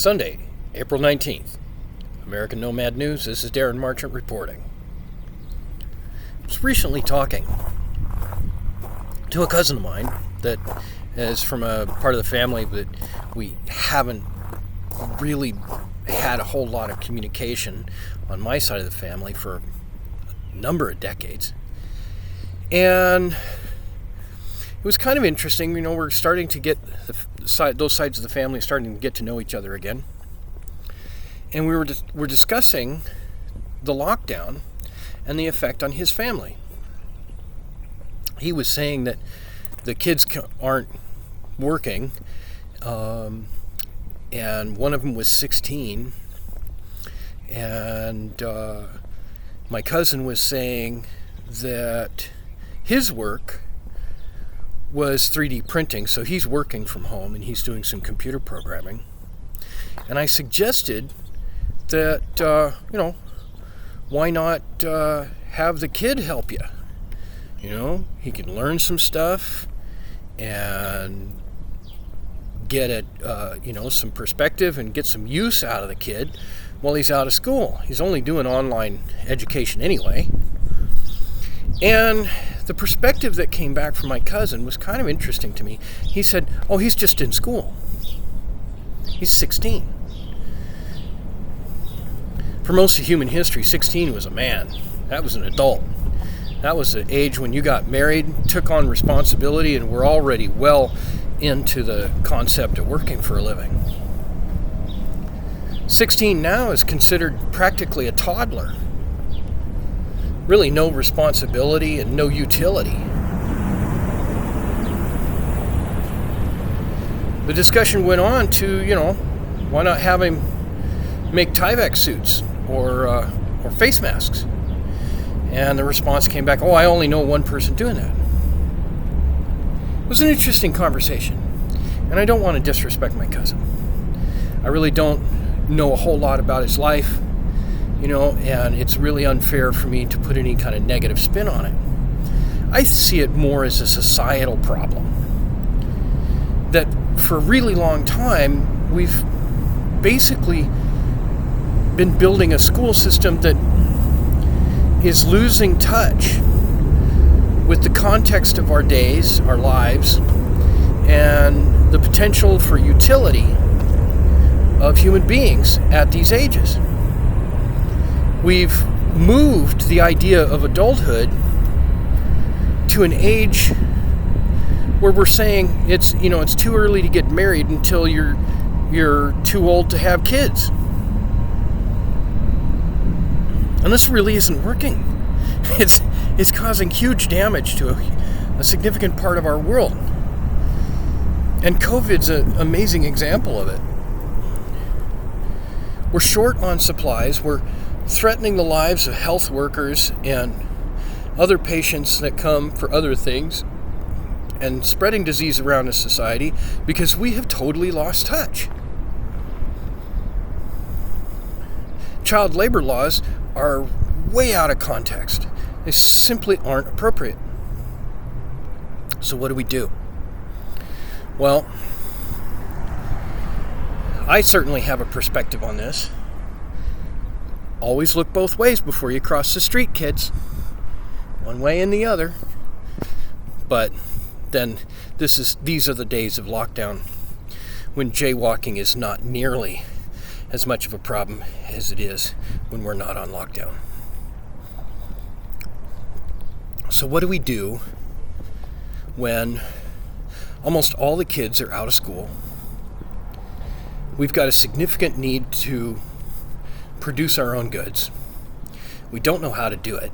Sunday, April 19th. American Nomad News, this is Darren Marchant reporting. I was recently talking to a cousin of mine that is from a part of the family that we haven't really had a whole lot of communication on my side of the family for a number of decades. And it was kind of interesting, we're starting to get those sides of the family starting to get to know each other again. And we're discussing the lockdown and the effect on his family. He was saying that the kids aren't working, and one of them was 16, and my cousin was saying that his work was 3D printing, so he's working from home and he's doing some computer programming. And I suggested that, why not have the kid help you? He can learn some stuff and get some perspective and get some use out of the kid while he's out of school. He's only doing online education anyway. And the perspective that came back from my cousin was kind of interesting to me. He said, he's just in school. He's 16. For most of human history, 16 was a man. That was an adult. That was the age when you got married, took on responsibility, and were already well into the concept of working for a living. 16 now is considered practically a toddler. Really no responsibility and no utility. The discussion went on to, why not have him make Tyvek suits or face masks? And the response came back, I only know one person doing that. It was an interesting conversation. And I don't want to disrespect my cousin. I really don't know a whole lot about his life, and it's really unfair for me to put any kind of negative spin on it. I see it more as a societal problem. That for a really long time, we've basically been building a school system that is losing touch with the context of our days, our lives, and the potential for utility of human beings at these ages. We've moved the idea of adulthood to an age where we're saying it's too early to get married until you're too old to have kids. And this really isn't working. It's causing huge damage to a significant part of our world. And COVID's an amazing example of it. We're short on supplies. We're threatening the lives of health workers and other patients that come for other things and spreading disease around the society because we have totally lost touch. Child labor laws are way out of context. They simply aren't appropriate. So what do we do? Well, I certainly have a perspective on this. Always look both ways before you cross the street, kids. One way and the other. But then these are the days of lockdown when jaywalking is not nearly as much of a problem as it is when we're not on lockdown. So what do we do when almost all the kids are out of school? We've got a significant need to produce our own goods. We don't know how to do it.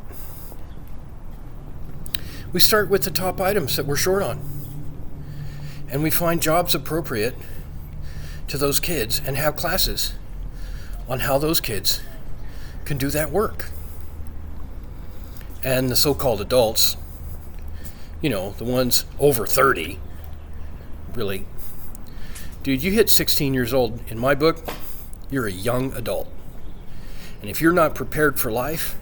We start with the top items that we're short on. And we find jobs appropriate to those kids and have classes on how those kids can do that work. And the so-called adults, the ones over 30, really, dude, you hit 16 years old, in my book, you're a young adult. And if you're not prepared for life,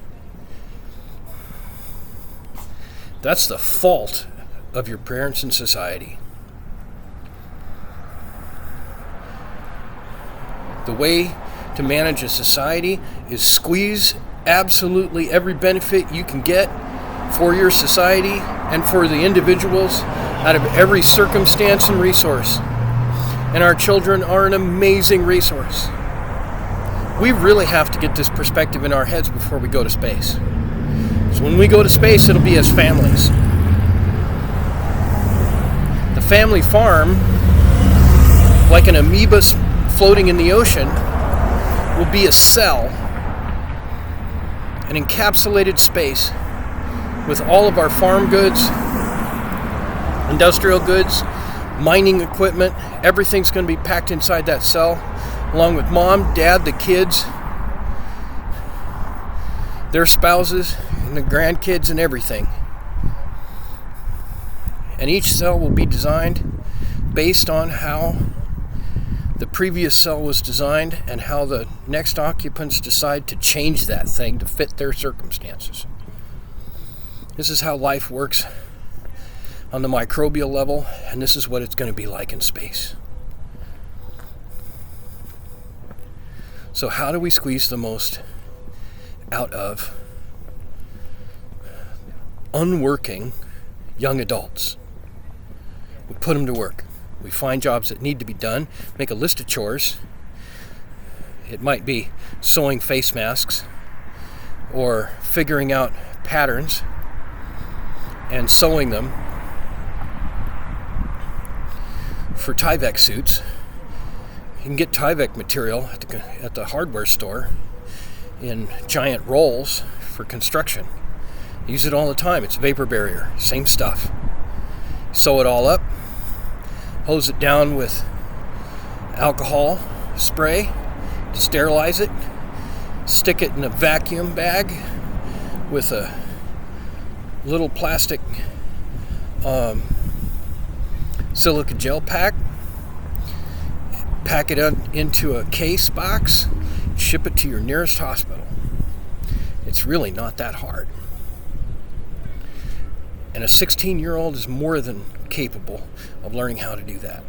that's the fault of your parents and society. The way to manage a society is squeeze absolutely every benefit you can get for your society and for the individuals out of every circumstance and resource. And our children are an amazing resource. We really have to get this perspective in our heads before we go to space. So when we go to space, it'll be as families. The family farm, like an amoeba floating in the ocean, will be a cell, an encapsulated space with all of our farm goods, industrial goods, mining equipment. Everything's going to be packed inside that cell, along with mom, dad, the kids, their spouses, and the grandkids and everything. And each cell will be designed based on how the previous cell was designed and how the next occupants decide to change that thing to fit their circumstances. This is how life works on the microbial level, and this is what it's going to be like in space. So how do we squeeze the most out of unworking young adults? We put them to work. We find jobs that need to be done, make a list of chores. It might be sewing face masks or figuring out patterns and sewing them for Tyvek suits. You can get Tyvek material at the hardware store in giant rolls for construction. Use it all the time. It's vapor barrier, same stuff. Sew it all up, hose it down with alcohol spray, sterilize it, stick it in a vacuum bag with a little plastic silica gel pack, pack it into a case box, ship it to your nearest hospital. It's really not that hard. And a 16-year-old is more than capable of learning how to do that.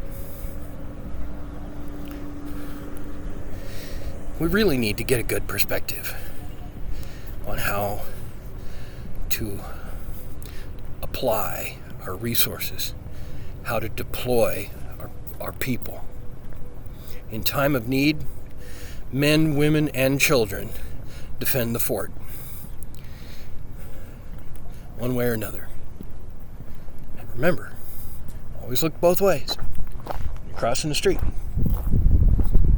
We really need to get a good perspective on how to apply our resources, how to deploy our people. In time of need, men, women, and children defend the fort, one way or another. And remember, always look both ways. You're crossing the street,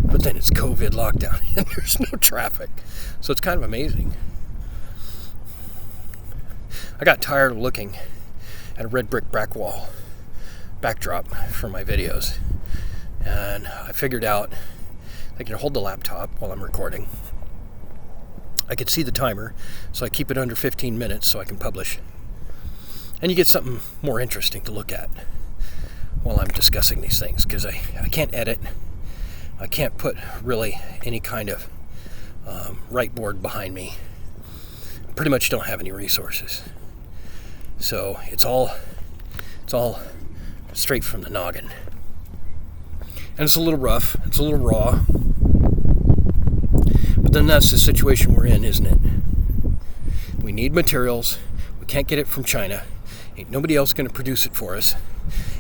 but then it's COVID lockdown and there's no traffic. So it's kind of amazing. I got tired of looking at a red brick backdrap for my videos. And I figured out I can hold the laptop while I'm recording. I can see the timer, so I keep it under 15 minutes so I can publish. And you get something more interesting to look at while I'm discussing these things, because I can't edit. I can't put really any kind of right board behind me. I pretty much don't have any resources. So it's all straight from the noggin. And it's a little rough, it's a little raw. But then that's the situation we're in, isn't it? We need materials. We can't get it from China. Ain't nobody else going to produce it for us.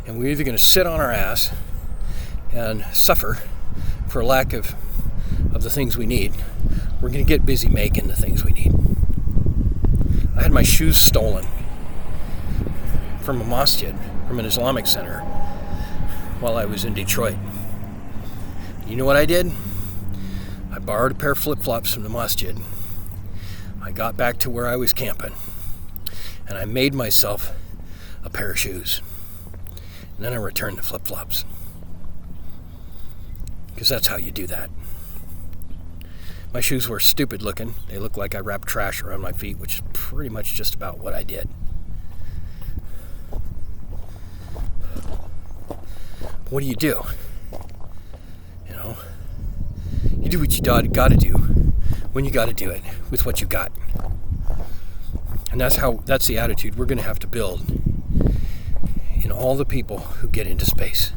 And we're either going to sit on our ass and suffer for a lack of the things we need. We're going to get busy making the things we need. I had my shoes stolen from a masjid, from an Islamic center, while I was in Detroit. You know what I did? I borrowed a pair of flip-flops from the masjid. I got back to where I was camping, and I made myself a pair of shoes. And then I returned the flip-flops. Because that's how you do that. My shoes were stupid looking. They looked like I wrapped trash around my feet, which is pretty much just about what I did. What do? You know, you do what you gotta do when you gotta do it with what you got. And that's the attitude we're gonna have to build in all the people who get into space.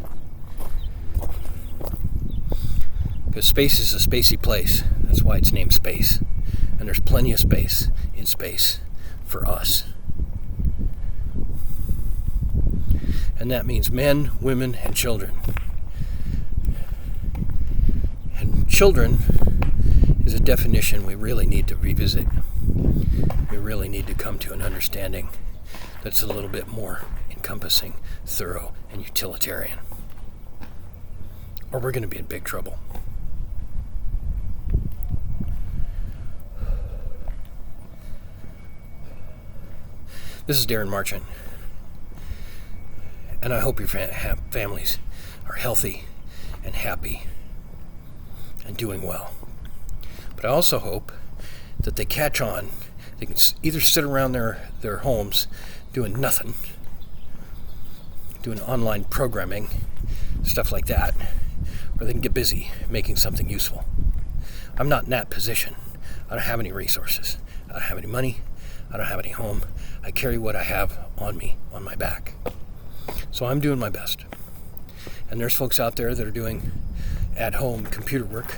Because space is a spacey place. That's why it's named space. And there's plenty of space in space for us. And that means men, women, and children. And children is a definition we really need to revisit. We really need to come to an understanding that's a little bit more encompassing, thorough, and utilitarian. Or we're going to be in big trouble. This is Darren Marchant, and I hope your families are healthy and happy and doing well. But I also hope that they catch on. They can either sit around their homes doing nothing, doing online programming, stuff like that, or they can get busy making something useful. I'm not in that position. I don't have any resources. I don't have any money. I don't have any home. I carry what I have on me, on my back. So I'm doing my best. And there's folks out there that are doing at-home computer work,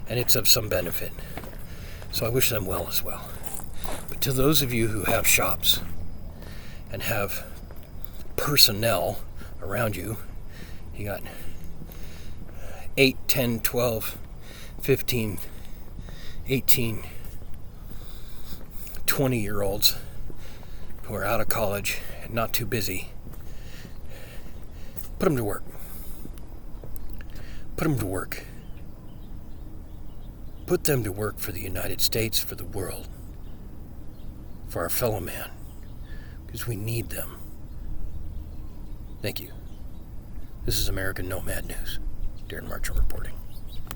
and it's of some benefit. So I wish them well as well. But to those of you who have shops and have personnel around you, you got 8, 10, 12, 15, 18, 20-year-olds who are out of college and not too busy, put them to work. Put them to work. Put them to work for the United States, for the world, for our fellow man, because we need them. Thank you. This is American Nomad News. Darren Marchant reporting.